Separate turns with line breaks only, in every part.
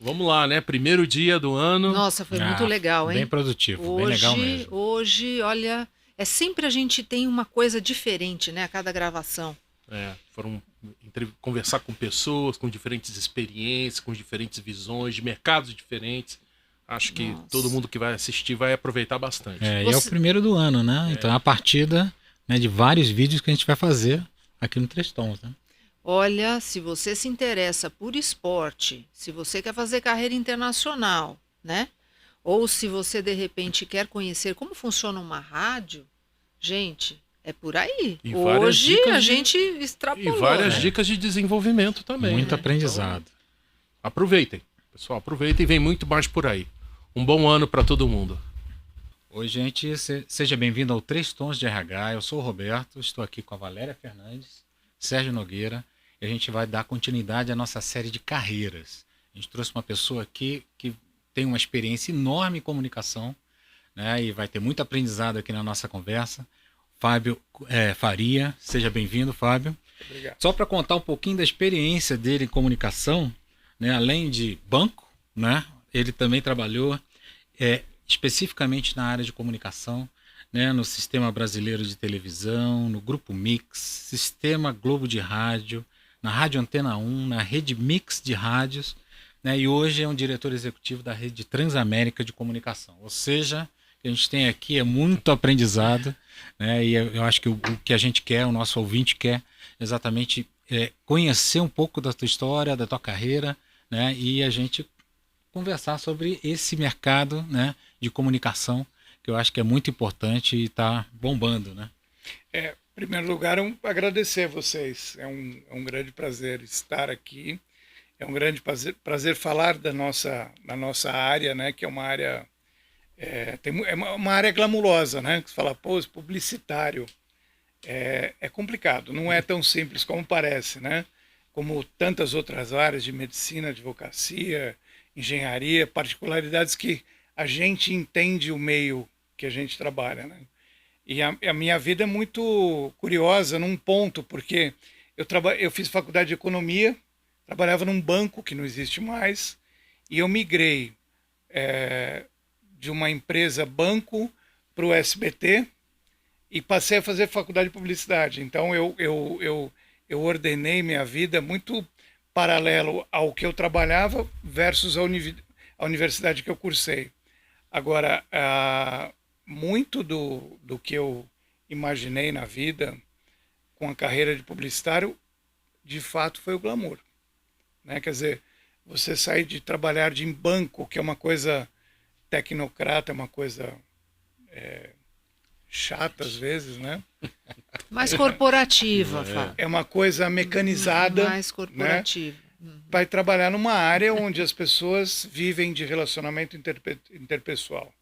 Vamos lá, né? Primeiro dia do ano.
Nossa, foi muito legal, hein?
Bem produtivo, bem legal mesmo.
Hoje, olha, é sempre a gente tem uma coisa diferente, né? A cada gravação.
Foram conversar com pessoas com diferentes experiências, com diferentes visões, de mercados diferentes. Acho que todo mundo que vai assistir vai aproveitar bastante.
E é o primeiro do ano, né? Então é a partida, né, de vários vídeos que a gente vai fazer aqui no Três Tons, né?
Olha, se você se interessa por esporte, se você quer fazer carreira internacional, né? Ou se você de repente quer conhecer como funciona uma rádio, gente, é por aí.
E várias
Hoje
dicas
a
de-
gente
E
extrapolou,
várias
né?
dicas de desenvolvimento também.
Muito
né?
aprendizado.
Então, aproveitem, pessoal, aproveitem e vem muito mais por aí. Um bom ano para todo mundo.
Oi, gente, seja bem-vindo ao Três Tons de RH. Eu sou o Roberto, estou aqui com a Valéria Fernandes, Sérgio Nogueira, e a gente vai dar continuidade à nossa série de carreiras. A gente trouxe uma pessoa aqui que tem uma experiência enorme em comunicação, né, e vai ter muito aprendizado aqui na nossa conversa. Fábio Faria, seja bem-vindo, Fábio.
Obrigado.
Só para contar um pouquinho da experiência dele em comunicação, né, além de banco, né, ele também trabalhou especificamente na área de comunicação, né, no Sistema Brasileiro de Televisão, no Grupo Mix, Sistema Globo de Rádio, na Rádio Antena 1, na Rede Mix de Rádios, né, e hoje é um diretor executivo da Rede Transamérica de Comunicação. Ou seja, o que a gente tem aqui é muito aprendizado, né, e eu acho que o que a gente quer, o nosso ouvinte quer, exatamente conhecer um pouco da tua história, da tua carreira, né, e a gente conversar sobre esse mercado, né, de comunicação, que eu acho que é muito importante e está bombando, né?
Em primeiro lugar, agradecer a vocês. É um grande prazer estar aqui. É um grande prazer falar da nossa área, né, que é uma área é uma área glamurosa, né? Que você fala, pô, esse publicitário é complicado. Não é tão simples como parece, né? Como tantas outras áreas de medicina, advocacia, engenharia, particularidades que a gente entende o meio que a gente trabalha, né? E a minha vida é muito curiosa num ponto, porque eu fiz faculdade de economia, trabalhava num banco que não existe mais, e eu migrei de uma empresa banco para o SBT e passei a fazer faculdade de publicidade. Então eu ordenei minha vida muito paralelo ao que eu trabalhava versus a universidade que eu cursei. Agora, muito do que eu imaginei na vida com a carreira de publicitário, de fato, foi o glamour. Né? Quer dizer, você sair de trabalhar em banco, que é uma coisa tecnocrata, é uma coisa chata às vezes, né?
Mais corporativa, Fábio.
É uma coisa mecanizada.
Mais corporativa.
Né? Vai trabalhar numa área onde as pessoas vivem de relacionamento interpessoal.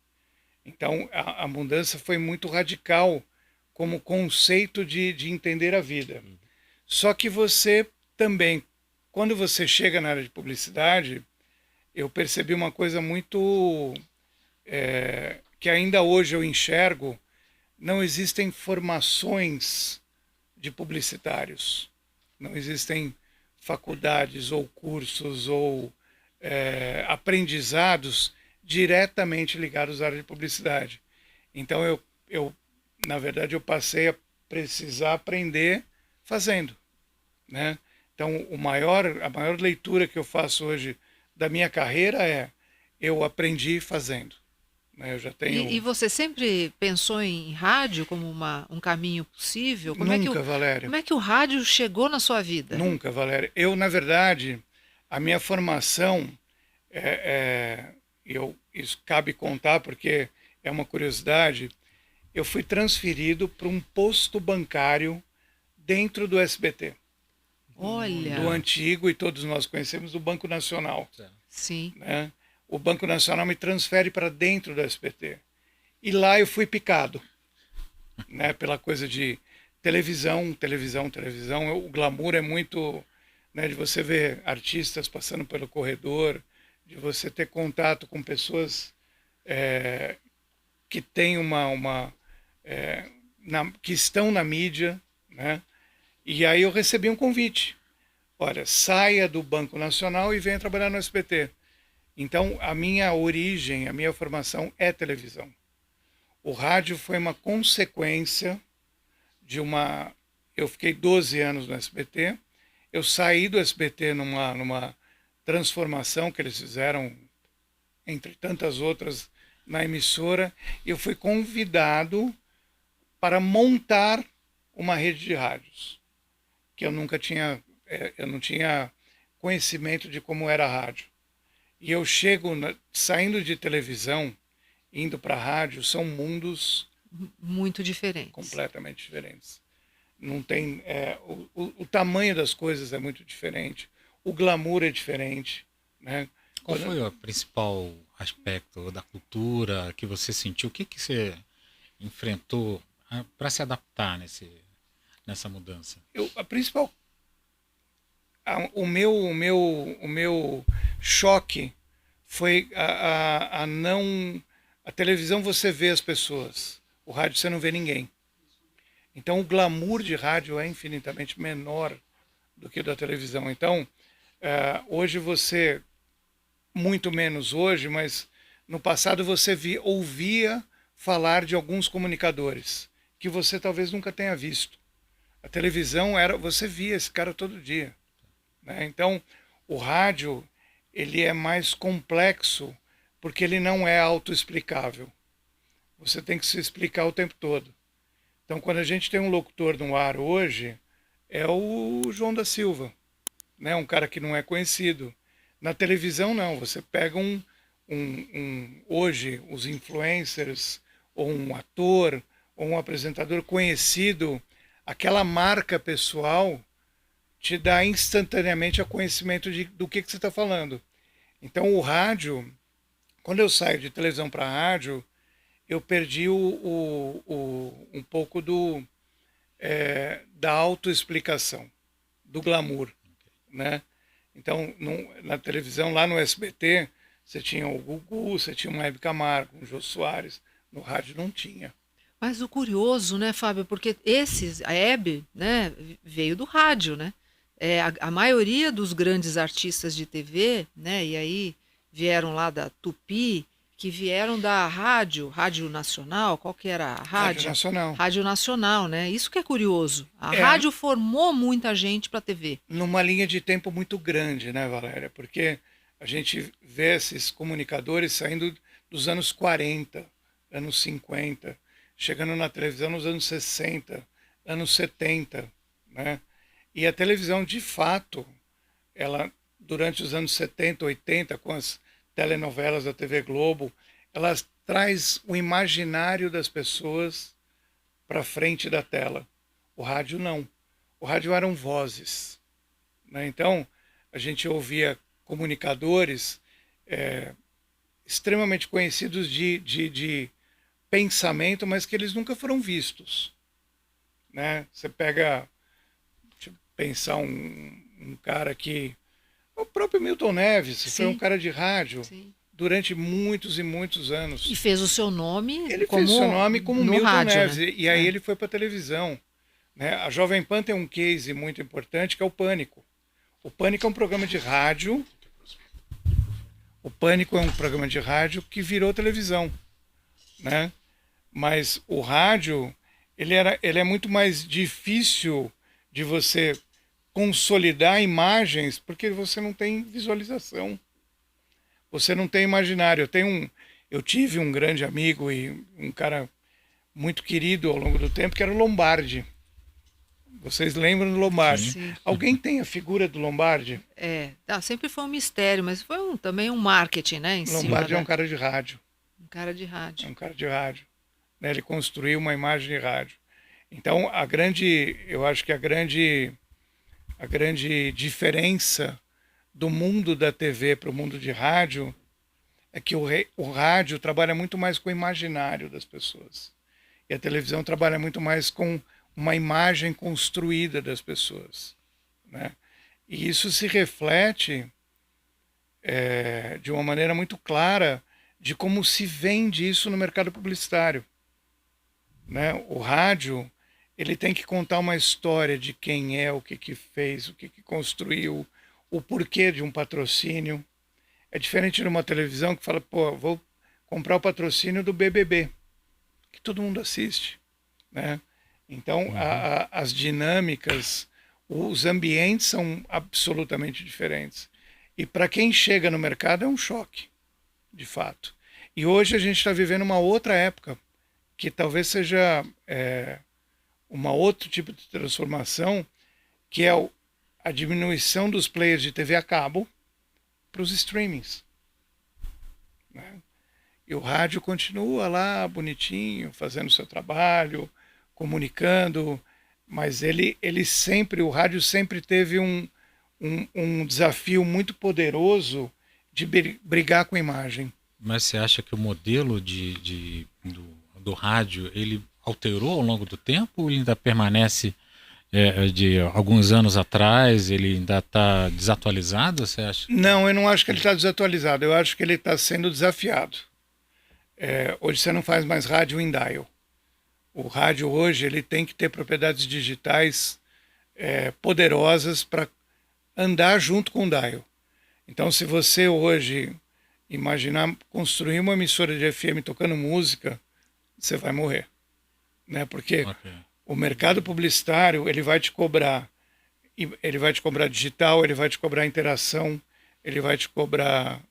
Então, a mudança foi muito radical como conceito de entender a vida. Só que você também, quando você chega na área de publicidade, eu percebi uma coisa muito... que ainda hoje eu enxergo, não existem formações de publicitários. Não existem faculdades ou cursos ou aprendizados diretamente ligados à área de publicidade. Então, na verdade, eu passei a precisar aprender fazendo. Né? Então, a maior leitura que eu faço hoje da minha carreira é eu aprendi fazendo. Né? Eu já tenho...
E você sempre pensou em rádio como um caminho possível?
Nunca, Valéria.
Como é que o rádio chegou na sua vida?
Nunca, Valéria. Eu, na verdade, a minha formação, isso cabe contar porque é uma curiosidade, eu fui transferido para um posto bancário dentro do SBT.
Olha.
Do antigo, e todos nós conhecemos, do Banco Nacional.
Sim.
Né? O Banco Nacional me transfere para dentro do SBT. E lá eu fui picado, né? Pela coisa de televisão. O glamour é muito, né, de você ver artistas passando pelo corredor, de você ter contato com pessoas que têm que estão na mídia, né? E aí eu recebi um convite. Olha, saia do Banco Nacional e venha trabalhar no SBT. Então, a minha origem, a minha formação é televisão. O rádio foi uma consequência de uma... Eu fiquei 12 anos no SBT, eu saí do SBT numa transformação que eles fizeram, entre tantas outras, na emissora, e eu fui convidado para montar uma rede de rádios, que eu nunca tinha, eu não tinha conhecimento de como era a rádio. E eu saindo de televisão, indo para a rádio, são mundos
muito diferentes.
Completamente diferentes. Não tem, o tamanho das coisas é muito diferente, o glamour é diferente, né?
Qual foi o principal aspecto da cultura que você sentiu? O que você enfrentou para se adaptar nessa mudança?
A principal, o meu choque foi a televisão você vê as pessoas, o rádio você não vê ninguém. Então o glamour de rádio é infinitamente menor do que o da televisão. Então hoje você, muito menos hoje, mas no passado você ouvia falar de alguns comunicadores que você talvez nunca tenha visto. A televisão você via esse cara todo dia, né? Então o rádio ele é mais complexo porque ele não é autoexplicável. Você tem que se explicar o tempo todo. Então quando a gente tem um locutor no ar hoje, é o João da Silva, né? Um cara que não é conhecido. Na televisão não, você pega hoje os influencers, ou um ator, ou um apresentador conhecido, aquela marca pessoal te dá instantaneamente o conhecimento do que você está falando. Então o rádio, quando eu saio de televisão para rádio, eu perdi um pouco da autoexplicação, do glamour, né? Então, na televisão, lá no SBT, você tinha o Gugu, você tinha o Hebe Camargo, o Jô Soares. No rádio não tinha.
Mas o curioso, né, Fábio, porque a Hebe, né, veio do rádio, né? A maioria dos grandes artistas de TV, né, e aí vieram lá da Tupi, que vieram da Rádio Nacional, qual que era a rádio?
Rádio Nacional.
Rádio Nacional, né? Isso que é curioso. A rádio formou muita gente para a TV.
Numa linha de tempo muito grande, né, Valéria? Porque a gente vê esses comunicadores saindo dos anos 40, anos 50, chegando na televisão nos anos 60, anos 70, né? E a televisão, de fato, ela, durante os anos 70, 80, com as telenovelas da TV Globo, ela traz o imaginário das pessoas para frente da tela. O rádio não. O rádio eram vozes, né? Então, a gente ouvia comunicadores extremamente conhecidos de pensamento, mas que eles nunca foram vistos, né? Você pega, deixa eu pensar um cara que... O próprio Milton Neves, foi um cara de rádio. Sim. Durante muitos e muitos anos.
E fez o seu nome
fez o seu nome como Milton
rádio,
Neves, né? E aí
ele
foi para a televisão, né? A Jovem Pan tem um case muito importante que é o Pânico. O Pânico é um programa de rádio. O Pânico é um programa de rádio que virou televisão, né? Mas o rádio, ele é muito mais difícil de você consolidar imagens, porque você não tem visualização, você não tem imaginário. Eu tive um grande amigo e um cara muito querido ao longo do tempo, que era o Lombardi. Vocês lembram do Lombardi?
Sim.
Alguém tem a figura do Lombardi?
Sempre foi um mistério, mas foi também um marketing, né?
Lombardi é um cara de rádio.
Um cara de rádio.
É um cara de rádio, né? Ele construiu uma imagem de rádio. Então, eu acho que a grande diferença do mundo da TV para o mundo de rádio é que o rádio trabalha muito mais com o imaginário das pessoas. E a televisão trabalha muito mais com uma imagem construída das pessoas, né? E isso se reflete de uma maneira muito clara de como se vende isso no mercado publicitário, né? O rádio, ele tem que contar uma história de quem é, o que fez, o que construiu, o porquê de um patrocínio. É diferente de uma televisão que fala, pô, vou comprar o patrocínio do BBB, que todo mundo assiste, né? Então, as dinâmicas, os ambientes são absolutamente diferentes. E para quem chega no mercado é um choque, de fato. E hoje a gente está vivendo uma outra época, que talvez seja uma outro tipo de transformação, que é a diminuição dos players de TV a cabo para os streamings, né? E o rádio continua lá bonitinho, fazendo seu trabalho, comunicando, mas o rádio sempre teve um desafio muito poderoso de brigar com a imagem.
Mas você acha que o modelo do rádio, ele alterou ao longo do tempo ou ele ainda permanece de alguns anos atrás, ele ainda está desatualizado, você acha?
Não, eu não acho que ele está desatualizado, eu acho que ele está sendo desafiado. Hoje você não faz mais rádio em dial. O rádio hoje ele tem que ter propriedades digitais poderosas para andar junto com o dial. Então, se você hoje imaginar construir uma emissora de FM tocando música, você vai morrer, né? Porque o mercado publicitário ele vai te cobrar digital, ele vai te cobrar interação, ele vai te cobrar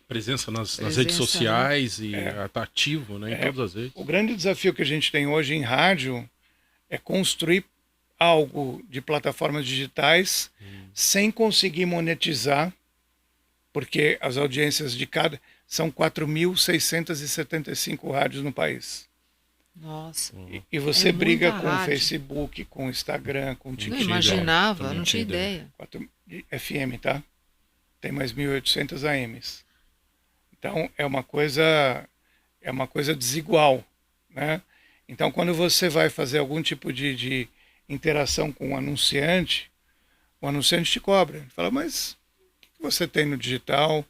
presença nas redes sociais, né? E tá ativo, né, em todas as redes.
O grande desafio que a gente tem hoje em rádio é construir algo de plataformas digitais sem conseguir monetizar, porque as audiências são 4.675 rádios no país.
Nossa.
E você briga com
rádio.
o Facebook, com o Instagram, com o TikTok.
Não imaginava, não tinha ideia.
FM, tá? Tem mais 1.800 AMs. Então é uma coisa desigual, né? Então quando você vai fazer algum tipo de interação com o anunciante te cobra. Ele fala, mas o que você tem no digital?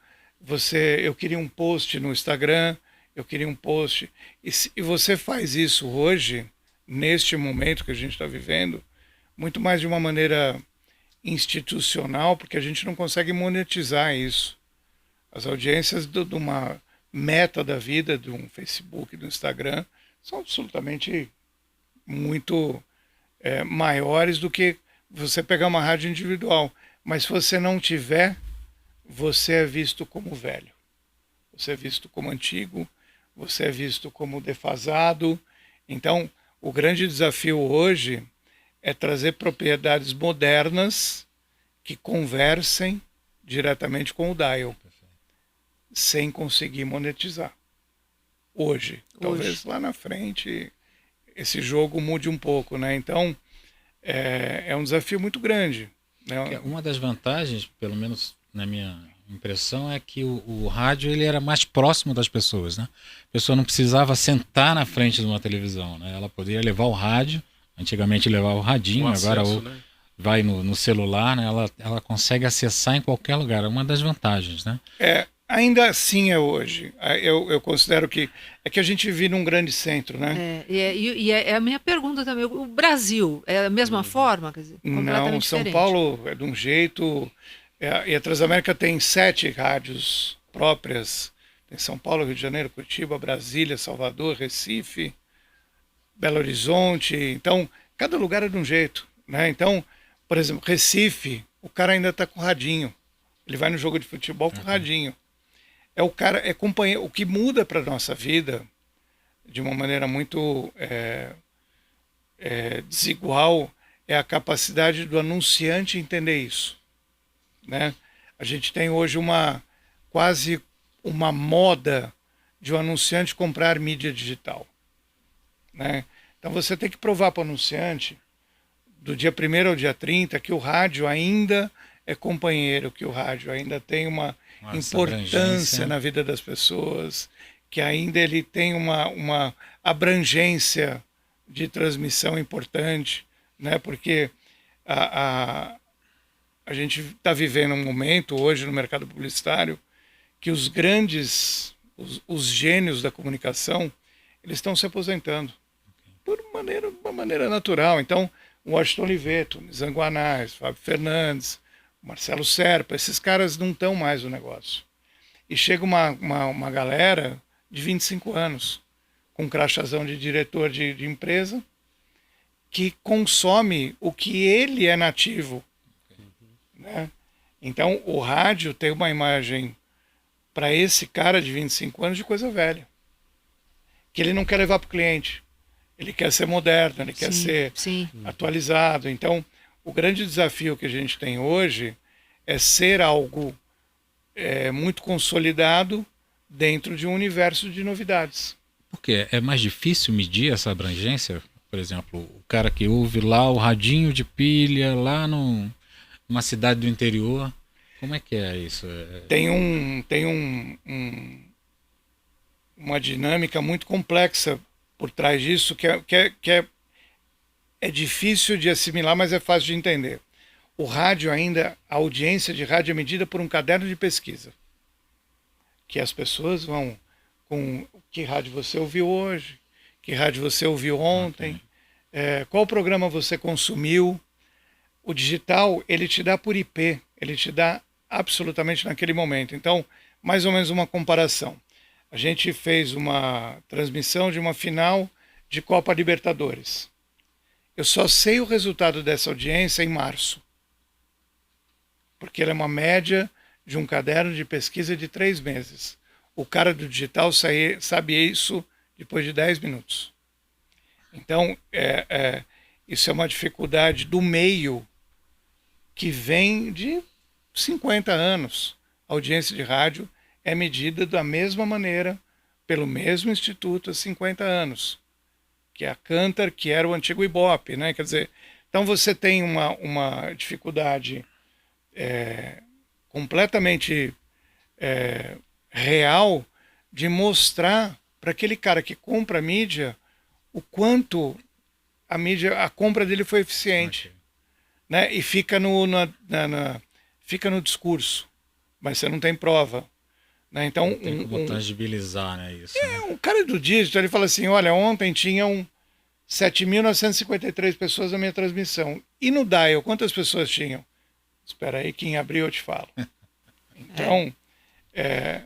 Eu queria um post no Instagram, eu queria um post. E você faz isso hoje, neste momento que a gente está vivendo, muito mais de uma maneira institucional, porque a gente não consegue monetizar isso. As audiências de uma meta da vida, de um Facebook, do Instagram, são absolutamente muito maiores do que você pegar uma rádio individual. Mas se você não tiver, você é visto como velho. Você é visto como antigo, você é visto como defasado. Então, o grande desafio hoje é trazer propriedades modernas que conversem diretamente com o dial, sem conseguir monetizar. Hoje. Talvez lá na frente esse jogo mude um pouco, né? Então, é um desafio muito grande, né?
Uma das vantagens, pelo menos na minha impressão, é que o rádio ele era mais próximo das pessoas, né? A pessoa não precisava sentar na frente de uma televisão, né? Ela poderia levar o rádio, antigamente levava o radinho, agora né? Vai no celular, né? Ela consegue acessar em qualquer lugar, é uma das vantagens, né?
Ainda assim é hoje. Eu considero que a gente vive num grande centro, né?
É a minha pergunta também. O Brasil é a mesma forma? Quer dizer,
não, São Paulo é de um jeito. E a Transamérica tem 7 rádios próprias. Tem São Paulo, Rio de Janeiro, Curitiba, Brasília, Salvador, Recife, Belo Horizonte. Então, cada lugar é de um jeito, né? Então, por exemplo, Recife, o cara ainda está com radinho. Ele vai no jogo de futebol com radinho. O que muda para a nossa vida de uma maneira muito desigual é a capacidade do anunciante entender isso, né? A gente tem hoje quase uma moda de um anunciante comprar mídia digital, né? Então você tem que provar para o anunciante do dia 1º ao dia 30 que o rádio ainda é companheiro, que o rádio ainda tem uma importância na vida das pessoas, que ainda ele tem uma abrangência de transmissão importante, né? Porque a gente está vivendo um momento hoje no mercado publicitário que os os gênios da comunicação, eles estão se aposentando por uma maneira natural. Então, o Washington Oliveto, Nizam Guanais, Fábio Fernandes, o Marcelo Serpa, esses caras não estão mais no negócio. E chega uma galera de 25 anos, com um crachazão de diretor de empresa, que consome o que ele é nativo. Né? Então, o rádio tem uma imagem para esse cara de 25 anos de coisa velha. Que ele não quer levar para o cliente. Ele quer ser moderno, ele quer ser atualizado. Então, o grande desafio que a gente tem hoje é ser algo muito consolidado dentro de um universo de novidades.
Por quê? É mais difícil medir essa abrangência? Por exemplo, o cara que ouve lá o radinho de pilha lá numa cidade do interior, como é que é isso?
Tem uma dinâmica muito complexa por trás disso que é difícil de assimilar, mas é fácil de entender. O rádio ainda, a audiência de rádio é medida por um caderno de pesquisa. Que as pessoas vão com que rádio você ouviu hoje, que rádio você ouviu ontem, qual programa você consumiu. O digital, ele te dá por IP, ele te dá absolutamente naquele momento. Então, mais ou menos uma comparação. A gente fez uma transmissão de uma final de Copa Libertadores. Eu só sei o resultado dessa audiência em março. Porque ela é uma média de um caderno de pesquisa de 3 meses. O cara do digital sabe isso depois de 10 minutos. Então, isso é uma dificuldade do meio que vem de 50 anos. A audiência de rádio é medida da mesma maneira, pelo mesmo instituto há 50 anos, que é a Cantar, que era o antigo Ibope, né? Quer dizer, então você tem uma dificuldade completamente real de mostrar para aquele cara que compra a mídia o quanto a compra dele foi eficiente. Okay. Né? E fica fica no discurso, mas você não tem prova. Né? Então,
tem como tangibilizar, né, isso.
Um cara do digital, ele fala assim, olha, ontem tinham 7.953 pessoas na minha transmissão. E no Dial, quantas pessoas tinham? Espera aí que em abril eu te falo. Então...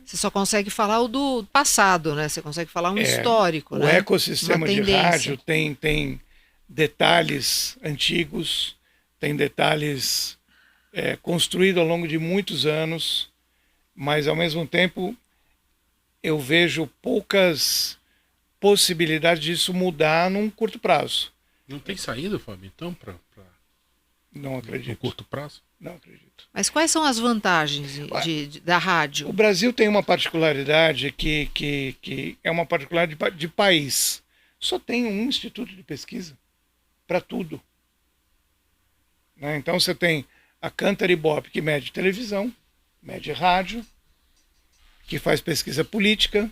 Você só consegue falar o do passado, né? Você consegue falar um histórico, né?
O ecossistema de rádio tem detalhes antigos, tem detalhes construídos ao longo de muitos anos, mas ao mesmo tempo eu vejo poucas possibilidades disso mudar num curto prazo.
Não tem saída, Fábio, então,
Não acredito.
No curto prazo?
Não acredito.
Mas quais são as vantagens da rádio?
O Brasil tem uma particularidade que é uma particularidade de país. Só tem um instituto de pesquisa para tudo. Né? Então você tem a Cantar Ibope, que mede televisão, mede rádio, que faz pesquisa política.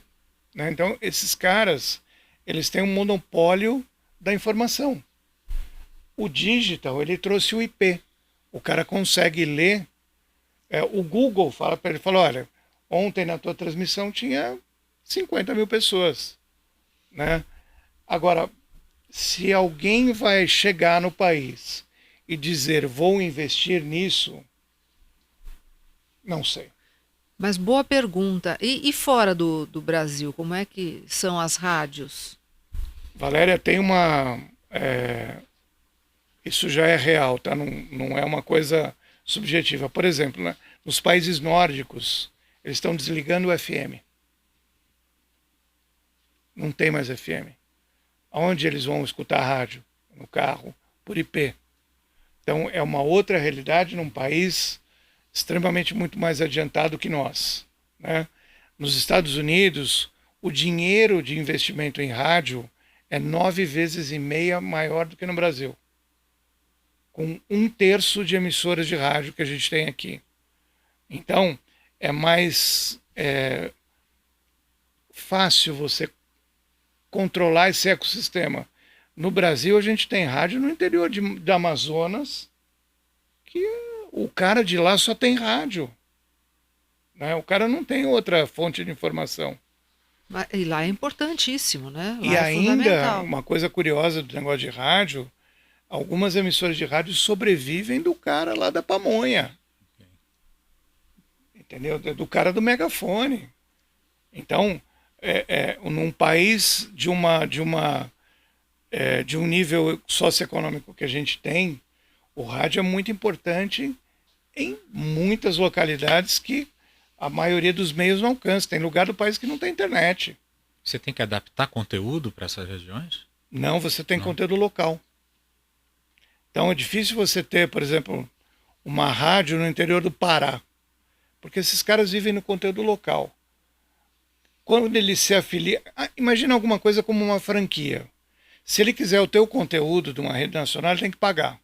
Né? Então esses caras, eles têm um monopólio da informação. O digital, ele trouxe o IP. O cara consegue ler. O Google fala para ele, olha, ontem na tua transmissão tinha 50 mil pessoas. Né? Agora, se alguém vai chegar no país e dizer, vou investir nisso, não sei.
Mas boa pergunta. E fora do Brasil, como é que são as rádios?
Valéria, tem uma... Isso já é real, tá? Não é uma coisa subjetiva. Por exemplo, né, nos países nórdicos, eles estão desligando o FM. Não tem mais FM. Aonde eles vão escutar a rádio? No carro, por IP. Então, é uma outra realidade num país extremamente muito mais adiantado que nós. Né? Nos Estados Unidos, o dinheiro de investimento em rádio é 9,5 vezes maior do que no Brasil. Com 1/3 de emissoras de rádio que a gente tem aqui. Então, é mais fácil você controlar esse ecossistema. No Brasil, a gente tem rádio no interior da Amazonas, que o cara de lá só tem rádio. Né? O cara não tem outra fonte de informação.
E lá é importantíssimo, né? Lá
e ainda, uma coisa curiosa do negócio de rádio, algumas emissoras de rádio sobrevivem do cara lá da pamonha. entendeu? Do cara do megafone. Então, num país de um nível socioeconômico que a gente tem, o rádio é muito importante em muitas localidades que a maioria dos meios não alcança. Tem lugar do país que não tem internet.
Você tem que adaptar conteúdo para essas regiões?
Não, você tem
Não.
conteúdo local. Então é difícil você ter, por exemplo, uma rádio no interior do Pará, porque esses caras vivem no conteúdo local. Quando ele se afilia, imagina alguma coisa como uma franquia. Se ele quiser o teu conteúdo de uma rede nacional, ele tem que pagar.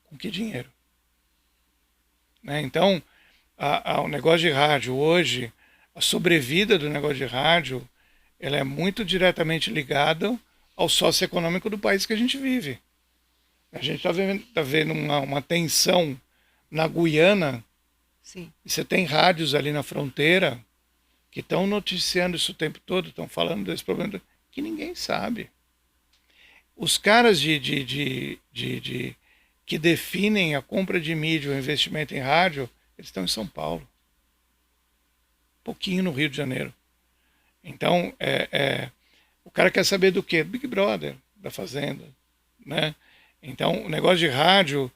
Com que dinheiro? Né? Então, o negócio de rádio hoje, a sobrevida do negócio de rádio, ela é muito diretamente ligada ao socioeconômico do país que a gente vive. A gente está vendo uma tensão na Guiana.
Sim.
E você tem rádios ali na fronteira que estão noticiando isso o tempo todo, estão falando desse problema que ninguém sabe. Os caras que definem a compra de mídia, o investimento em rádio, eles estão em São Paulo. Pouquinho no Rio de Janeiro. Então, o cara quer saber do quê? Big Brother, da Fazenda, né? Então, o negócio de rádio,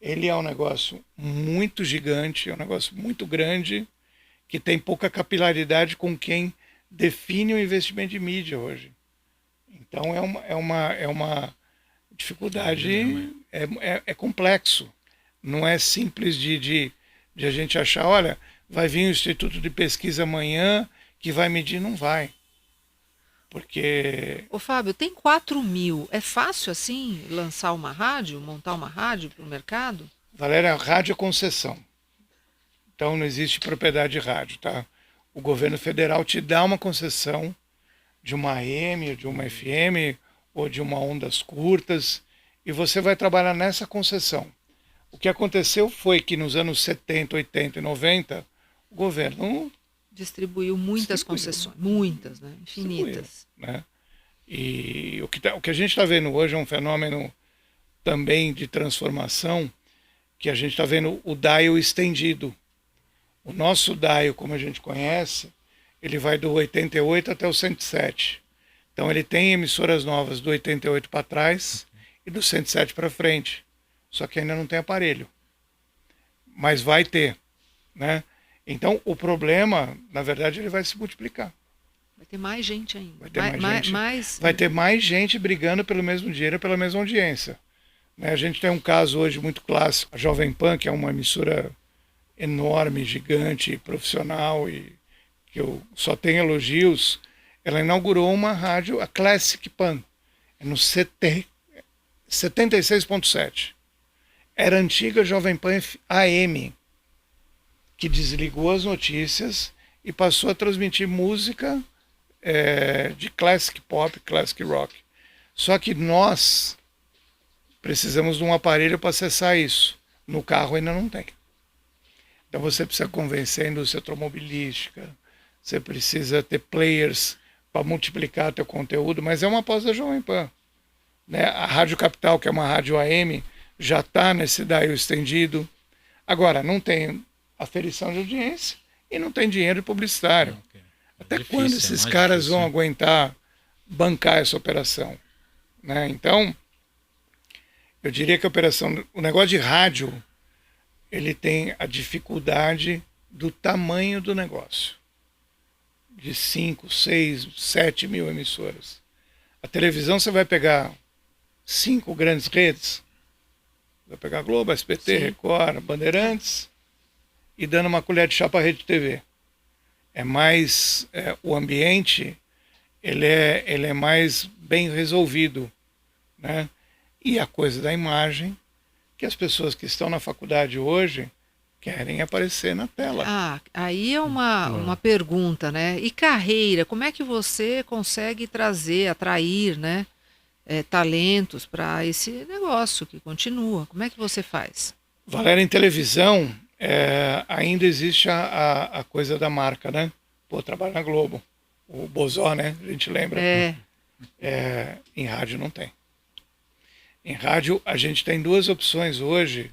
ele é um negócio muito gigante, é um negócio muito grande, que tem pouca capilaridade com quem define o investimento de mídia hoje. Então, é uma dificuldade, é complexo. Não é simples de a gente achar, olha, vai vir o Instituto de Pesquisa amanhã que vai medir, não vai. Porque...
Ô Fábio, tem 4.000. É fácil assim lançar uma rádio, montar uma rádio para o mercado?
Valéria, rádio é concessão. Então não existe propriedade de rádio, tá? O governo federal te dá uma concessão de uma AM, de uma FM ou de uma ondas curtas e você vai trabalhar nessa concessão. O que aconteceu foi que nos anos 70, 80 e 90, o governo
distribuiu muitas concessões, muitas, né? Infinitas.
Né? E o que a gente está vendo hoje é um fenômeno também de transformação, que a gente está vendo o dial estendido. O nosso dial, como a gente conhece, ele vai do 88 até o 107. Então ele tem emissoras novas do 88 para trás e do 107 para frente. Só que ainda não tem aparelho. Mas vai ter, né? Então, o problema, na verdade, ele vai se multiplicar.
Vai ter mais gente ainda.
Vai ter vai ter mais gente brigando pelo mesmo dinheiro, pela mesma audiência. Né? A gente tem um caso hoje muito clássico, a Jovem Pan, que é uma emissora enorme, gigante, profissional, e que eu só tenho elogios. Ela inaugurou uma rádio, a Classic Pan, no 76.7. Era a antiga Jovem Pan AM, que desligou as notícias e passou a transmitir música de classic pop, classic rock. Só que nós precisamos de um aparelho para acessar isso. No carro ainda não tem. Então você precisa convencer a indústria automobilística, você precisa ter players para multiplicar teu conteúdo, mas é uma aposta da Jovem Pan. Né? A Rádio Capital, que é uma rádio AM, já está nesse dial estendido. Agora, não tem aferição de audiência e não tem dinheiro publicitário. Até difícil, quando esses caras vão aguentar bancar essa operação? Né? Então, eu diria que o negócio de rádio, ele tem a dificuldade do tamanho do negócio. De 5, 6, 7 mil emissoras. A televisão você vai pegar 5 grandes redes, vai pegar Globo, SBT, sim, Record, Bandeirantes, e dando uma colher de chá para a Rede TV. É mais, o ambiente, ele é mais bem resolvido, né? E a coisa da imagem, que as pessoas que estão na faculdade hoje querem aparecer na tela.
Ah, aí é uma pergunta, né? E carreira, como é que você consegue atrair, né, talentos para esse negócio que continua? Como é que você faz?
Valéria, em televisão, ainda existe a coisa da marca, né? Pô, trabalho na Globo. O Bozó, né? A gente lembra. Em rádio não tem. Em rádio a gente tem 2 opções hoje.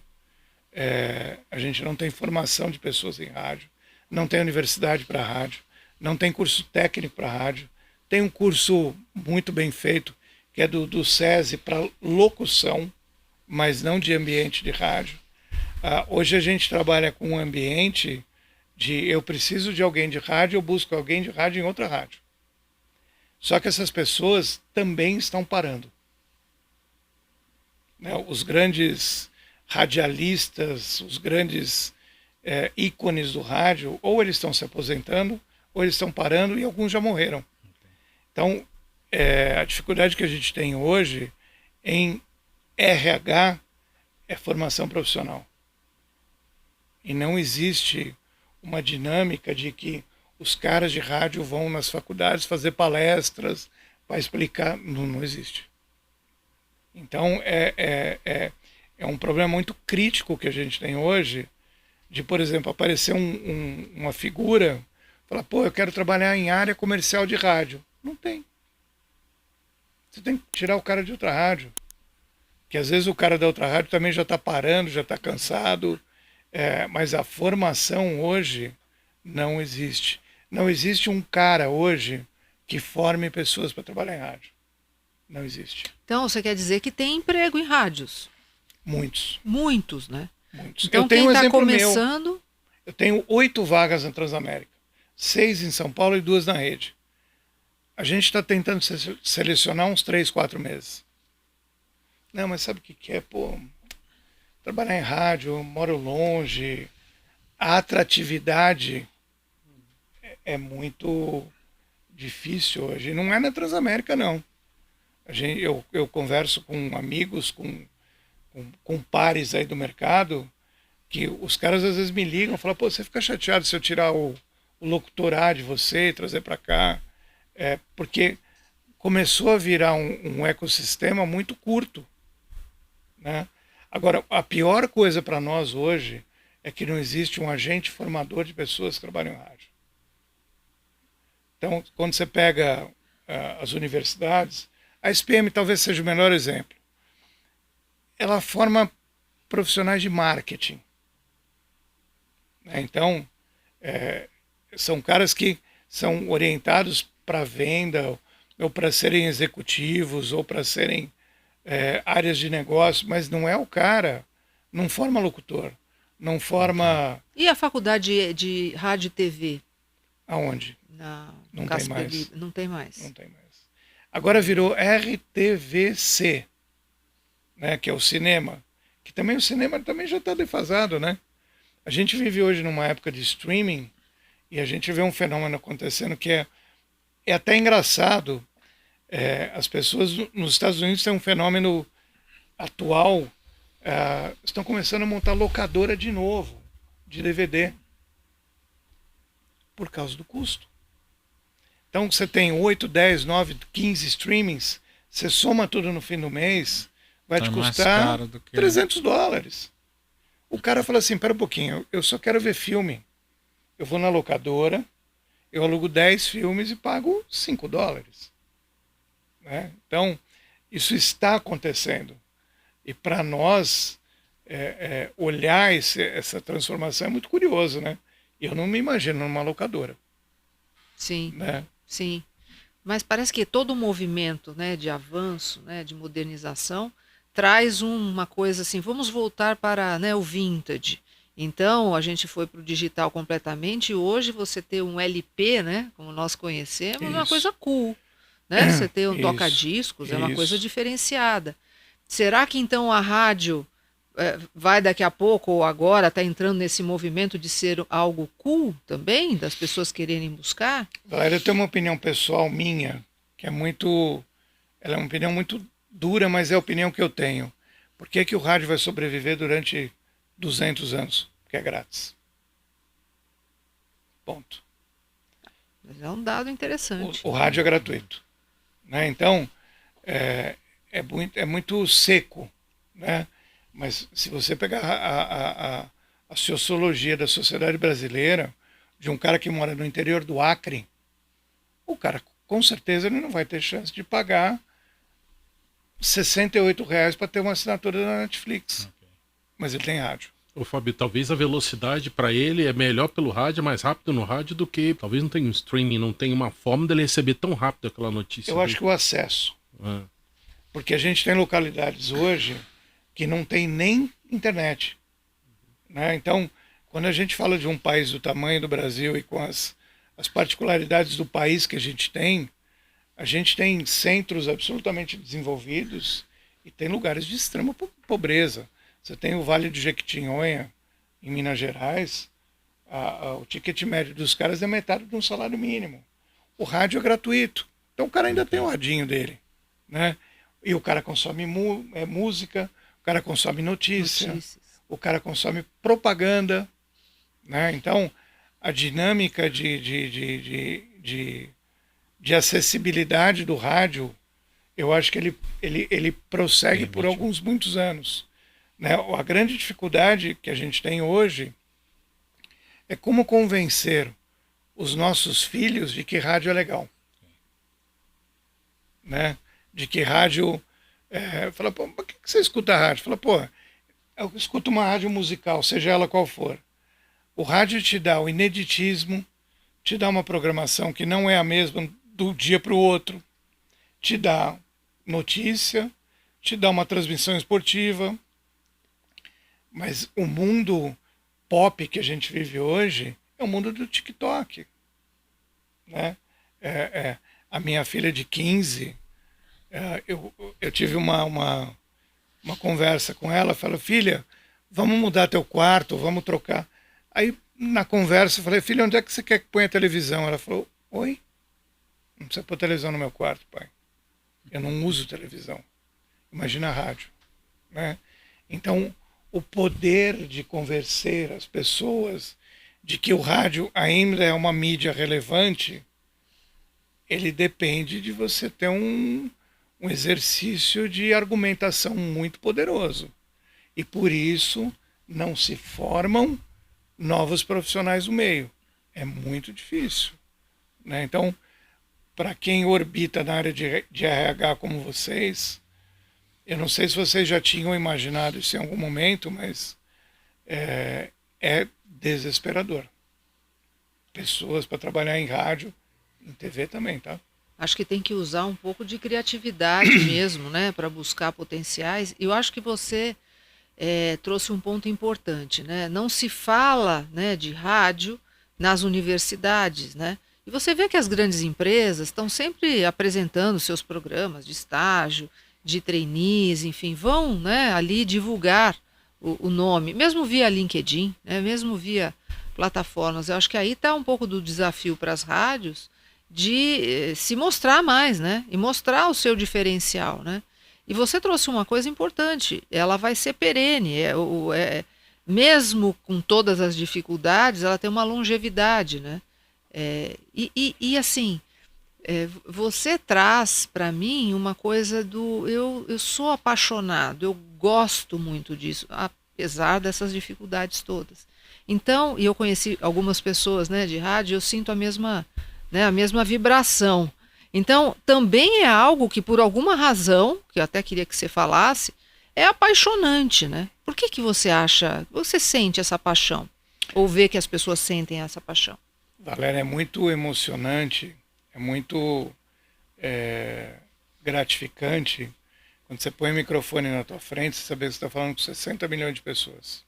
A gente não tem formação de pessoas em rádio. não tem universidade para rádio, não tem curso técnico para rádio, tem um curso muito bem feito, que é do SESI para locução, mas não de ambiente de rádio. Hoje a gente trabalha com um ambiente de eu preciso de alguém de rádio, eu busco alguém de rádio em outra rádio. Só que essas pessoas também estão parando. Né? Os grandes radialistas, os grandes ícones do rádio, ou eles estão se aposentando, ou eles estão parando e alguns já morreram. Então, a dificuldade que a gente tem hoje em RH é formação profissional. E não existe uma dinâmica de que os caras de rádio vão nas faculdades fazer palestras para explicar. Não existe. Então, é um problema muito crítico que a gente tem hoje de, por exemplo, aparecer uma figura, falar, pô, eu quero trabalhar em área comercial de rádio. Não tem. Você tem que tirar o cara de outra rádio. Que às vezes o cara da outra rádio também já está parando, já está cansado. Mas a formação hoje não existe. Não existe um cara hoje que forme pessoas para trabalhar em rádio. Não existe.
Então, você quer dizer que tem emprego em rádios?
Muitos.
Muitos, né?
Muitos.
Então,
eu tenho
quem
um
está
exemplo
começando...
meu. Eu tenho 8 vagas na Transamérica. 6 em São Paulo e 2 na rede. A gente está tentando selecionar uns 3, 4 meses. Não, mas sabe o que é? Pô, trabalhar em rádio, eu moro longe. A atratividade é muito difícil hoje. Não é na Transamérica, não. Eu converso com amigos, com pares aí do mercado, que os caras às vezes me ligam e falam, pô, você fica chateado se eu tirar o locutor A de você e trazer para cá? Porque começou a virar um ecossistema muito curto. Né? Agora, a pior coisa para nós hoje é que não existe um agente formador de pessoas que trabalham em rádio. Então, quando você pega as universidades, a SPM talvez seja o melhor exemplo. Ela forma profissionais de marketing. Então, são caras que são orientados para venda, ou para serem executivos, ou para serem áreas de negócio, mas não é o cara, não forma locutor, não forma...
E a faculdade de rádio e TV?
Aonde?
Não
tem mais.
Não tem mais.
Não tem mais. Agora virou RTVC, né, que é o cinema, que também o cinema também já está defasado, né? A gente vive hoje numa época de streaming e a gente vê um fenômeno acontecendo que é até engraçado. As pessoas nos Estados Unidos têm um fenômeno atual, estão começando a montar locadora de novo, de DVD, por causa do custo. Então você tem 8, 10, 9, 15 streamings, você soma tudo no fim do mês, vai te custar $300. O cara fala assim, pera um pouquinho, eu só quero ver filme. Eu vou na locadora, eu alugo 10 filmes e pago $5. Né? Então, isso está acontecendo. E para nós, olhar essa transformação é muito curioso, né? Eu não me imagino numa locadora.
Sim,
né?
Sim. Mas parece que todo o movimento, né, de avanço, né, de modernização, traz uma coisa assim, vamos voltar para, né, o vintage. Então, a gente foi para o digital completamente e hoje você ter um LP, né, como nós conhecemos, é uma coisa cool. Né? Você ter um toca-discos é uma coisa diferenciada. Será que então a rádio vai daqui a pouco ou agora está entrando nesse movimento de ser algo cool também, das pessoas quererem buscar?
Galera, eu tenho uma opinião pessoal minha, que ela é uma opinião muito dura, mas é a opinião que eu tenho. Por que o rádio vai sobreviver durante 200 anos? Porque é grátis. Ponto.
Mas é um dado interessante.
O rádio é gratuito. Né? Então, é muito seco. Né? Mas se você pegar a sociologia da sociedade brasileira, de um cara que mora no interior do Acre, o cara, com certeza, ele não vai ter chance de pagar R$ 68 para ter uma assinatura da Netflix. Okay. Mas ele tem rádio.
Ô, Fábio, talvez a velocidade para ele é melhor pelo rádio, é mais rápido no rádio do que. Talvez não tenha um streaming, não tenha uma forma dele receber tão rápido aquela notícia.
Eu acho que o acesso. Porque a gente tem localidades hoje que não tem nem internet, né? Então, quando a gente fala de um país do tamanho do Brasil e com as particularidades do país que a gente tem centros absolutamente desenvolvidos e tem lugares de extrema pobreza. Você tem o Vale do Jequitinhonha, em Minas Gerais, o ticket médio dos caras é metade de um salário mínimo. O rádio é gratuito, então o cara ainda tem o radinho dele, né? E o cara consome música, o cara consome notícias, o cara consome propaganda, né? Então, a dinâmica de acessibilidade do rádio, eu acho que ele prossegue por muitos anos, né? A grande dificuldade que a gente tem hoje é como convencer os nossos filhos de que rádio é legal, né? De que rádio... fala, pô, por que você escuta rádio? Fala, pô, eu escuto uma rádio musical, seja ela qual for. O rádio te dá o ineditismo, te dá uma programação que não é a mesma do dia para o outro, te dá notícia, te dá uma transmissão esportiva, mas o mundo pop que a gente vive hoje é o mundo do TikTok, né? A minha filha de 15, eu tive uma conversa com ela, falei, filha, vamos mudar teu quarto, vamos trocar. Aí, na conversa, eu falei, filha, onde é que você quer que ponha a televisão? Ela falou, oi? Não precisa pôr televisão no meu quarto, pai. Eu não uso televisão. Imagina a rádio, né? Então, o poder de convencer as pessoas de que o rádio ainda é uma mídia relevante, ele depende de você ter um exercício de argumentação muito poderoso. E por isso não se formam novos profissionais no meio. É muito difícil, né? Então, para quem orbita na área de RH como vocês, eu não sei se vocês já tinham imaginado isso em algum momento, mas é desesperador. Pessoas para trabalhar em rádio, em TV também, tá?
Acho que tem que usar um pouco de criatividade mesmo, né, para buscar potenciais. E eu acho que você trouxe um ponto importante, né? Não se fala, né, de rádio nas universidades, né? E você vê que as grandes empresas estão sempre apresentando seus programas de estágio, de trainees, enfim, vão, né, ali divulgar o nome, mesmo via LinkedIn, né, mesmo via plataformas. Eu acho que aí está um pouco do desafio para as rádios de se mostrar mais, né, e mostrar o seu diferencial, né. E você trouxe uma coisa importante, ela vai ser perene, mesmo com todas as dificuldades, ela tem uma longevidade, né. E assim, você traz para mim uma coisa eu sou apaixonado, eu gosto muito disso, apesar dessas dificuldades todas. Então, e eu conheci algumas pessoas, né, de rádio, eu sinto a mesma vibração. Então, também é algo que, por alguma razão, que eu até queria que você falasse, é apaixonante, né? Por que você sente essa paixão? Ou vê que as pessoas sentem essa paixão?
Valéria, é muito emocionante, é muito gratificante quando você põe o microfone na tua frente, você saber que você está falando com 60 milhões de pessoas,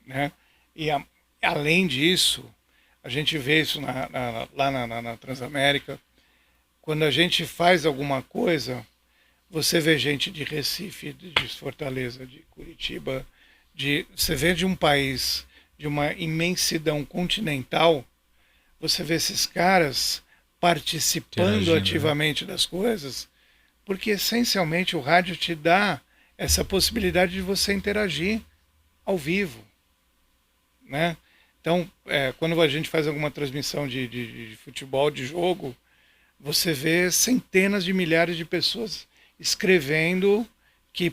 né? E além disso, a gente vê isso lá na Transamérica. Quando a gente faz alguma coisa, você vê gente de Recife, de Fortaleza, de Curitiba, você vê de um país de uma imensidão continental, você vê esses caras participando ativamente, né, das coisas, porque essencialmente o rádio te dá essa possibilidade de você interagir ao vivo, né? Então, quando a gente faz alguma transmissão de futebol, de jogo, você vê centenas de milhares de pessoas escrevendo que,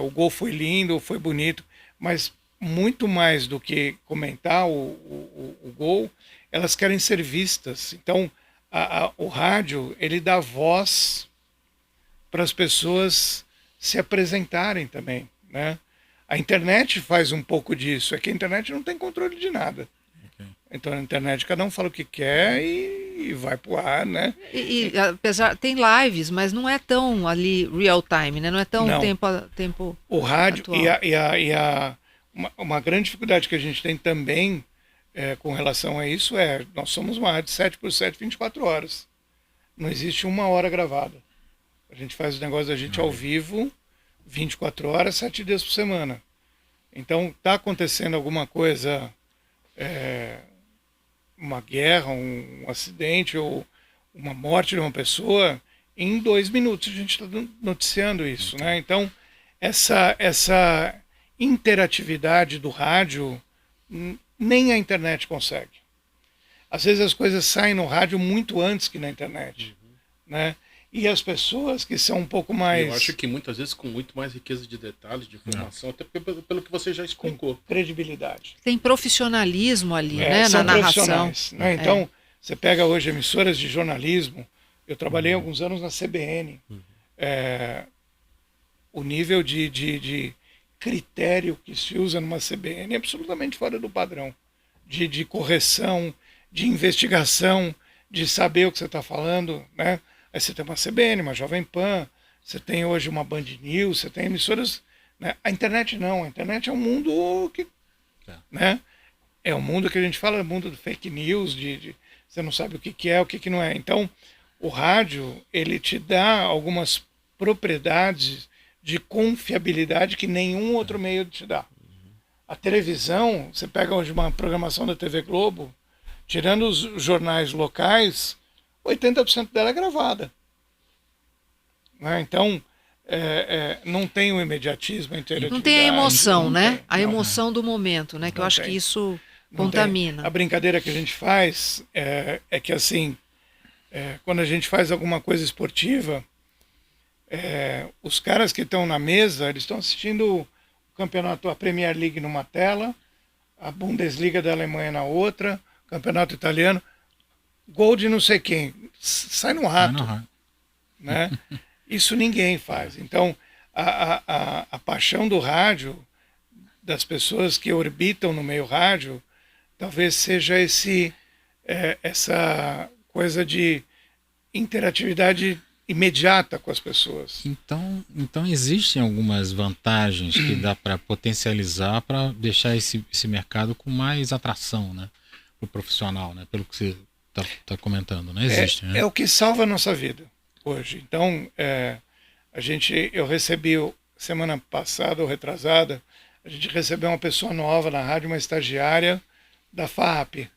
o gol foi lindo, foi bonito, mas muito mais do que comentar o gol, elas querem ser vistas. Então, o rádio, ele dá voz para as pessoas se apresentarem também, né? A internet faz um pouco disso, é que a internet não tem controle de nada. Então na internet cada um fala o que quer e vai pro ar, né?
E apesar, tem lives, mas não é tão ali real time, né? Não é tão
Não.
tempo
O rádio
atual.
uma grande dificuldade que a gente tem também com relação a isso nós somos uma rádio 7x7, 24 horas. Não existe uma hora gravada. A gente faz o negócio da gente ao vivo, 24 horas, 7 dias por semana. Então tá acontecendo alguma coisa, uma guerra, um acidente ou uma morte de uma pessoa, em 2 minutos a gente está noticiando isso, né? Então essa interatividade do rádio nem a internet consegue. Às vezes as coisas saem no rádio muito antes que na internet, né? E as pessoas que são um pouco mais...
Eu acho que muitas vezes com muito mais riqueza de detalhes, de informação, até pelo que você já explicou.
Credibilidade.
Tem profissionalismo ali, né?
São
Na narração.
profissionais, né? Então, você pega hoje emissoras de jornalismo, eu trabalhei alguns anos na CBN, o nível de critério que se usa numa CBN é absolutamente fora do padrão, de correção, de investigação, de saber o que você está falando, né? Aí você tem uma CBN, uma Jovem Pan, você tem hoje uma Band News, você tem emissoras... Né? A internet não, a internet é um mundo que... Né? É um mundo que a gente fala, é o mundo do fake news, você não sabe o que é, o que não é. Então, o rádio, ele te dá algumas propriedades de confiabilidade que nenhum outro meio te dá. A televisão, você pega hoje uma programação da TV Globo, tirando os jornais locais, 80% dela é gravada. Né? Então, não tem o imediatismo, a interatividade.
Não tem a emoção, né?
Tem,
a emoção do momento, né? Que eu acho que isso
não
contamina.
Tem. A brincadeira que a gente faz é que, assim, quando a gente faz alguma coisa esportiva, os caras que estão na mesa, eles estão assistindo o campeonato, a Premier League numa tela, a Bundesliga da Alemanha na outra, o campeonato italiano, gol de não sei quem, sai no rato, né? Isso ninguém faz. Então, a paixão do rádio, das pessoas que orbitam no meio rádio, talvez seja essa coisa de interatividade imediata com as pessoas.
Então existem algumas vantagens que dá para potencializar para deixar esse mercado com mais atração, né, para o profissional, né, pelo que você está comentando, né? Existe, né?
É o que salva a nossa vida hoje. Então, eu recebi semana passada ou retrasada, a gente recebeu uma pessoa nova na rádio, uma estagiária da FAAP.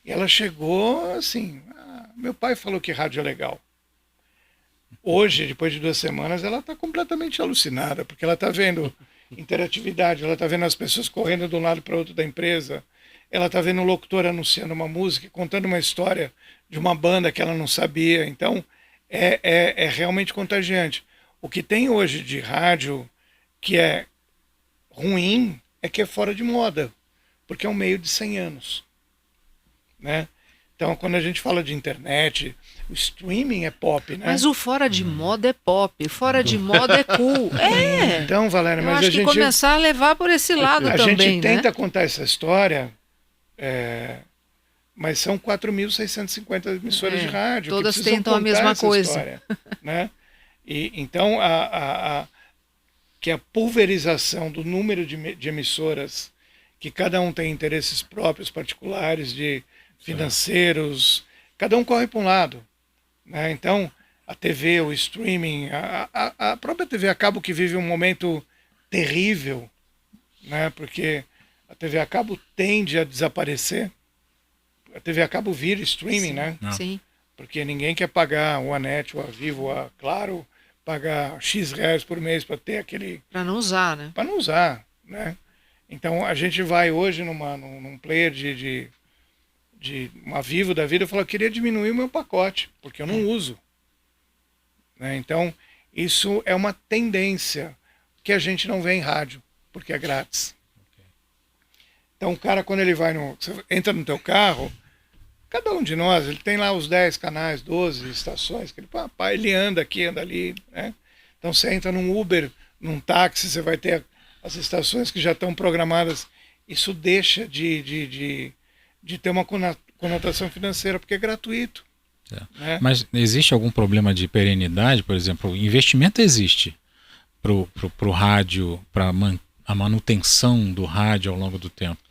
E ela chegou assim, meu pai falou que rádio é legal. Hoje, depois de 2 semanas, ela está completamente alucinada, porque ela está vendo interatividade, ela está vendo as pessoas correndo de um lado para o outro da empresa, ela está vendo o locutor anunciando uma música, contando uma história de uma banda que ela não sabia. Então, é realmente contagiante. O que tem hoje de rádio que é ruim é que é fora de moda, porque é um meio de 100 anos. Né? Então, quando a gente fala de internet, o streaming é pop, né?
Mas o fora de moda é pop, fora de moda é cool.
Então, Valéria,
eu
mas
acho
a gente...
que começar a levar por esse lado
a
também,
gente tenta
né?
contar essa história, mas são 4.650 emissoras de rádio.
Todas
que precisam
tentam a
contar
mesma
essa
coisa.
história, né? E, então, que a pulverização do número de emissoras, que cada um tem interesses próprios, particulares, de financeiros, cada um corre para um lado. Né? Então, a TV, o streaming, a própria TV a cabo que vive um momento terrível, né? Porque a TV a cabo tende a desaparecer. A TV a cabo vira streaming, né?
Sim.
Porque ninguém quer pagar o Anet, o A Vivo, a Claro, pagar X reais por mês para ter aquele...
Para não usar, né?
Para não usar, né? Então, a gente vai hoje num player de uma Vivo da vida e fala, eu queria diminuir o meu pacote, porque eu não uso. Né? Então, isso é uma tendência que a gente não vê em rádio, porque é grátis. Então, o cara, quando ele você entra no teu carro, cada um de nós, ele tem lá os 10 canais, 12 estações, que ele anda aqui, anda ali. Né? Então, você entra num Uber, num táxi, você vai ter as estações que já estão programadas, isso deixa de ter uma conotação financeira, porque é gratuito. Né?
Mas existe algum problema de perenidade? Por exemplo, o investimento existe para o rádio, para a manutenção do rádio ao longo do tempo?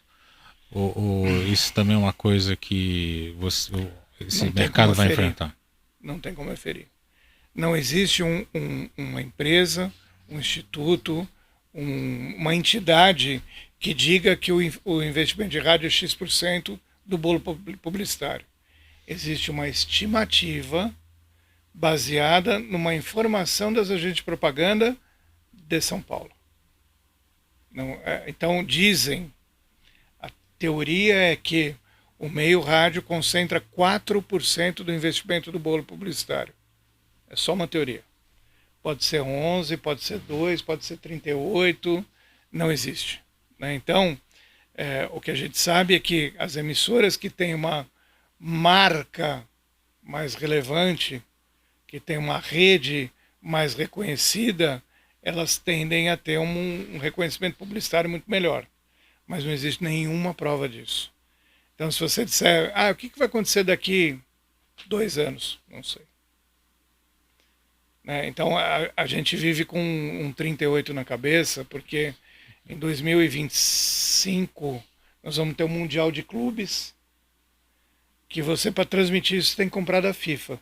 Ou isso também é uma coisa que esse mercado vai enfrentar?
Não tem como aferir. Não existe uma empresa, um instituto, uma entidade que diga que o investimento de rádio é X% do bolo publicitário. Existe uma estimativa baseada numa informação das agentes de propaganda de São Paulo. Então, dizem, a teoria é que o meio rádio concentra 4% do investimento do bolo publicitário. É só uma teoria. Pode ser 11, pode ser 2, pode ser 38, não existe. Né? Então, o que a gente sabe é que as emissoras que têm uma marca mais relevante, que tem uma rede mais reconhecida, elas tendem a ter um reconhecimento publicitário muito melhor. Mas não existe nenhuma prova disso. Então, se você disser, o que vai acontecer daqui 2 anos? Não sei. Né? Então, a gente vive com um 38 na cabeça, porque em 2025 nós vamos ter um Mundial de Clubes, que você, para transmitir isso, tem que comprar da FIFA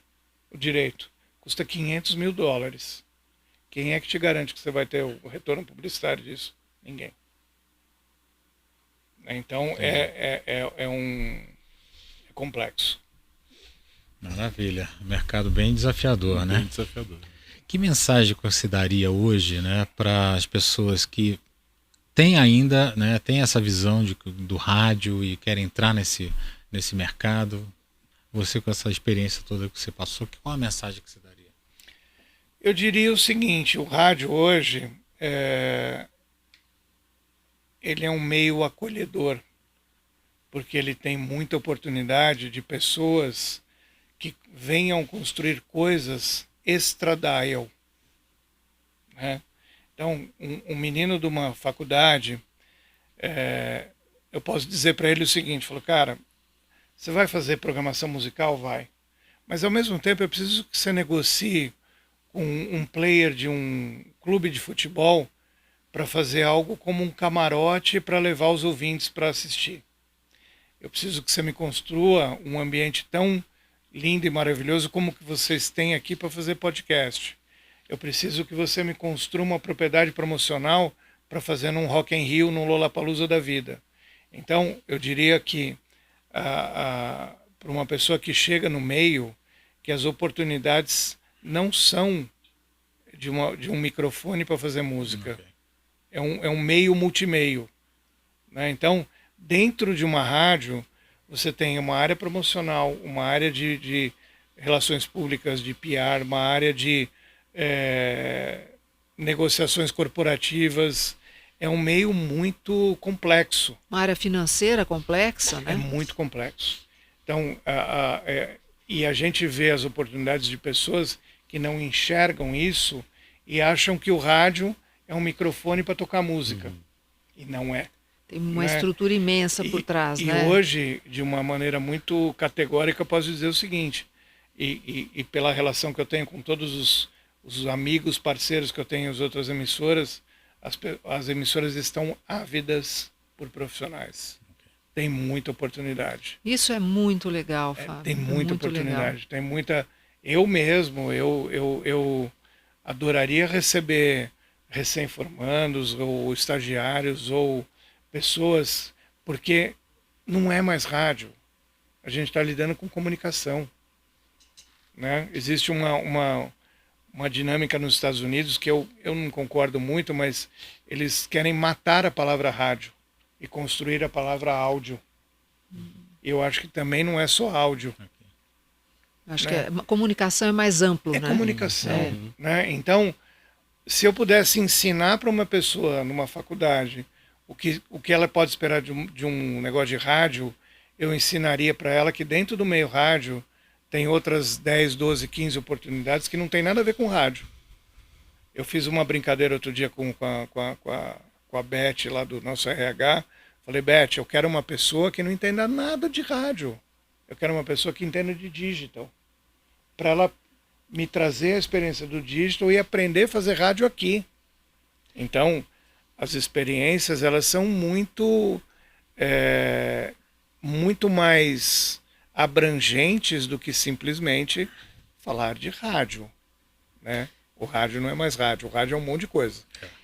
o direito. Custa $500 mil. Quem é que te garante que você vai ter o retorno publicitário disso? Ninguém. Então, é complexo.
Maravilha. Mercado bem desafiador, né?
Bem desafiador.
Que mensagem você daria hoje, né, para as pessoas que têm ainda, né, têm essa visão do rádio e querem entrar nesse mercado? Você, com essa experiência toda que você passou, qual a mensagem que você daria?
Eu diria o seguinte, o rádio hoje, ele é um meio acolhedor, porque ele tem muita oportunidade de pessoas que venham construir coisas extra-dial. Né? Então, um menino de uma faculdade, eu posso dizer para ele o seguinte, falou, cara, você vai fazer programação musical? Vai. Mas, ao mesmo tempo, eu preciso que você negocie com um player de um clube de futebol para fazer algo como um camarote para levar os ouvintes para assistir. Eu preciso que você me construa um ambiente tão lindo e maravilhoso como que vocês têm aqui para fazer podcast. Eu preciso que você me construa uma propriedade promocional para fazer num Rock in Rio, num Lollapalooza da vida. Então, eu diria que para uma pessoa que chega no meio, que as oportunidades não são de um microfone para fazer música. Okay. É um meio multimeio. Né? Então, dentro de uma rádio, você tem uma área promocional, uma área de relações públicas, de PR, uma área de negociações corporativas. É um meio muito complexo.
Uma área financeira complexa, né?
É muito complexo. Então, e a gente vê as oportunidades de pessoas que não enxergam isso e acham que o rádio é um microfone para tocar música. E não é.
Tem uma estrutura imensa por trás, né?
E hoje, de uma maneira muito categórica, eu posso dizer o seguinte, e pela relação que eu tenho com todos os amigos, parceiros que eu tenho em as outras emissoras, as emissoras estão ávidas por profissionais. Tem muita oportunidade.
Isso é muito legal, Fábio.
Tem muita oportunidade. Legal. Tem muita... Eu mesmo, eu adoraria receber recém-formandos ou estagiários ou pessoas, porque não é mais rádio. A gente está lidando com comunicação. Né? Existe uma dinâmica nos Estados Unidos que eu não concordo muito, mas eles querem matar a palavra rádio e construir a palavra áudio. Eu acho que também não é só áudio.
Acho que comunicação é mais amplo, né?
É comunicação. Né? Então, se eu pudesse ensinar para uma pessoa numa faculdade o que ela pode esperar de um negócio de rádio, eu ensinaria para ela que dentro do meio rádio tem outras 10, 12, 15 oportunidades que não tem nada a ver com rádio. Eu fiz uma brincadeira outro dia com a Beth lá do nosso RH. Falei, Beth, eu quero uma pessoa que não entenda nada de rádio. Eu quero uma pessoa que entenda de digital. Para ela me trazer a experiência do digital e aprender a fazer rádio aqui. Então, as experiências, elas são muito mais abrangentes do que simplesmente falar de rádio, né? O rádio não é mais rádio, o rádio é um monte de coisa.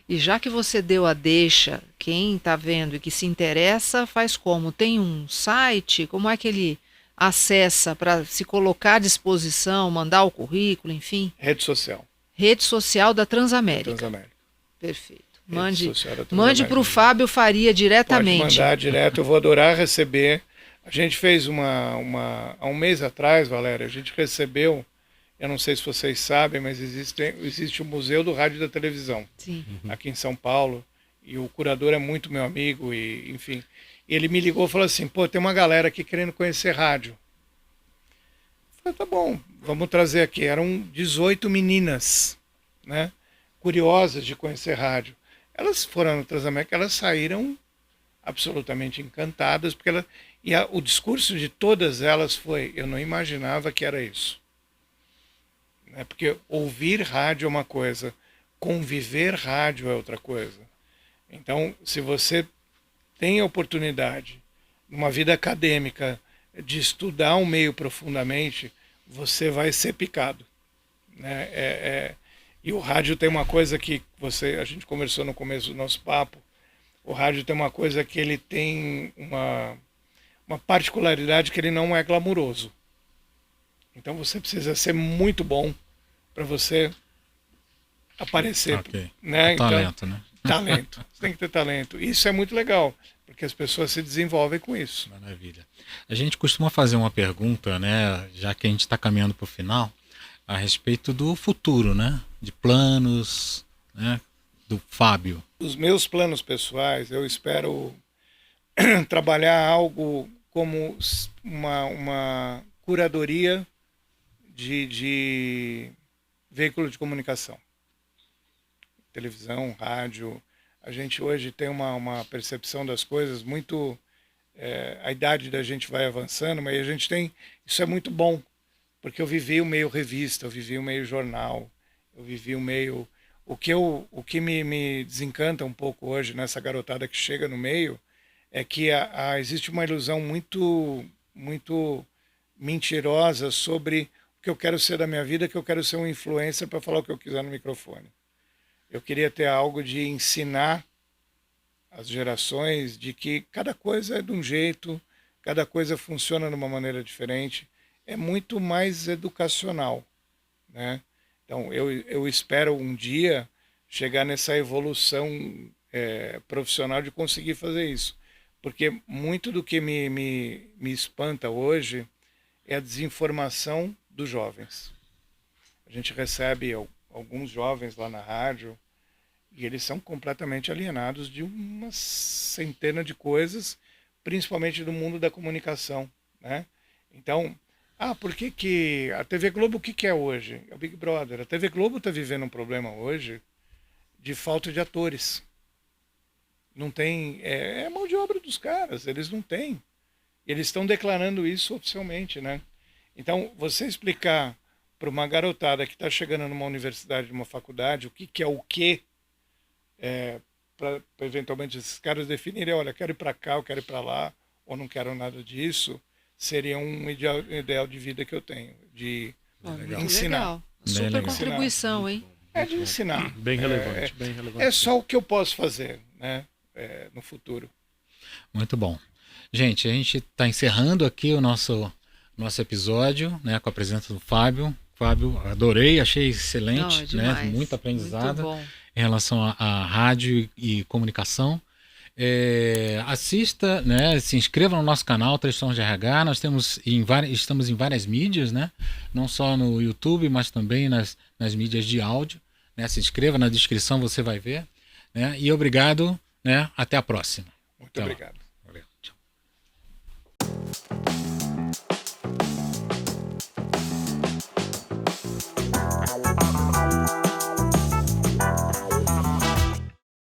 E já que você deu a deixa, quem está vendo e que se interessa, faz como? Tem um site? Como é que ele acessa para se colocar à disposição, mandar o currículo, enfim?
Rede social.
Rede social da Transamérica.
Transamérica.
Perfeito.
Mande
para o Fábio Faria diretamente.
Pode mandar direto, eu vou adorar receber. A gente fez há um mês atrás, Valéria, a gente recebeu, eu não sei se vocês sabem, mas existe o Museu do Rádio e da Televisão,
Sim.
aqui em São Paulo, e o curador é muito meu amigo, e enfim. E ele me ligou e falou assim, pô, tem uma galera aqui querendo conhecer rádio. Eu falei, tá bom, vamos trazer aqui. Eram 18 meninas, né, curiosas de conhecer rádio. Elas foram no Transamérica, elas saíram absolutamente encantadas, porque o discurso de todas elas foi, eu não imaginava que era isso. Porque ouvir rádio é uma coisa, conviver rádio é outra coisa. Então, se você tem a oportunidade, numa vida acadêmica, de estudar um meio profundamente, você vai ser picado, né? E o rádio tem uma coisa que a gente conversou no começo do nosso papo, o rádio tem uma coisa que ele tem uma particularidade que ele não é glamuroso. Então você precisa ser muito bom para você aparecer.
Okay.
Né?
Talento, né?
Talento. Você tem que ter talento. Isso é muito legal, porque as pessoas se desenvolvem com isso.
Maravilha. A gente costuma fazer uma pergunta, né, já que a gente está caminhando para o final, a respeito do futuro, né? De planos, né? Do Fábio.
Os meus planos pessoais, eu espero trabalhar algo como uma curadoria de veículo de comunicação. Televisão, rádio. A gente hoje tem uma percepção das coisas muito... a idade da gente vai avançando, mas a gente tem... Isso é muito bom, porque eu vivi o meio revista, eu vivi o meio jornal, eu vivi o meio... O que me desencanta um pouco hoje nessa garotada que chega no meio é que existe uma ilusão muito, muito mentirosa sobre o que eu quero ser da minha vida, que eu quero ser um influencer para falar o que eu quiser no microfone. Eu queria ter algo de ensinar as gerações de que cada coisa é de um jeito, cada coisa funciona de uma maneira diferente. É muito mais educacional, né? Então, eu espero um dia chegar nessa evolução profissional de conseguir fazer isso. Porque muito do que me espanta hoje é a desinformação dos jovens. A gente recebe alguns jovens lá na rádio e eles são completamente alienados de uma centena de coisas, principalmente do mundo da comunicação, né? Então... por que a TV Globo, o que é hoje? É o Big Brother. A TV Globo está vivendo um problema hoje de falta de atores. Não tem... É mão de obra dos caras, eles não têm. Eles estão declarando isso oficialmente, né? Então, você explicar para uma garotada que está chegando numa universidade, numa faculdade, o que é o quê, para eventualmente esses caras definirem, olha, quero ir para cá, eu quero ir para lá, ou não quero nada disso... seria um ideal de vida que eu tenho, de ensinar.
Legal. Super
legal.
Contribuição, hein?
De ensinar.
Bem relevante, bem relevante.
É só o que eu posso fazer, né, no futuro.
Muito bom. Gente, a gente está encerrando aqui o nosso episódio, né, com a presença do Fábio. Fábio, adorei, achei excelente,
Não,
né, muito aprendizado
muito bom.
em relação à rádio e comunicação. Assista, né, se inscreva no nosso canal Três Tons de RH. Nós estamos em várias mídias, né, não só no YouTube, mas também nas mídias de áudio, né. Se inscreva, na descrição você vai ver, né, e obrigado, né, até a próxima.
Muito obrigado.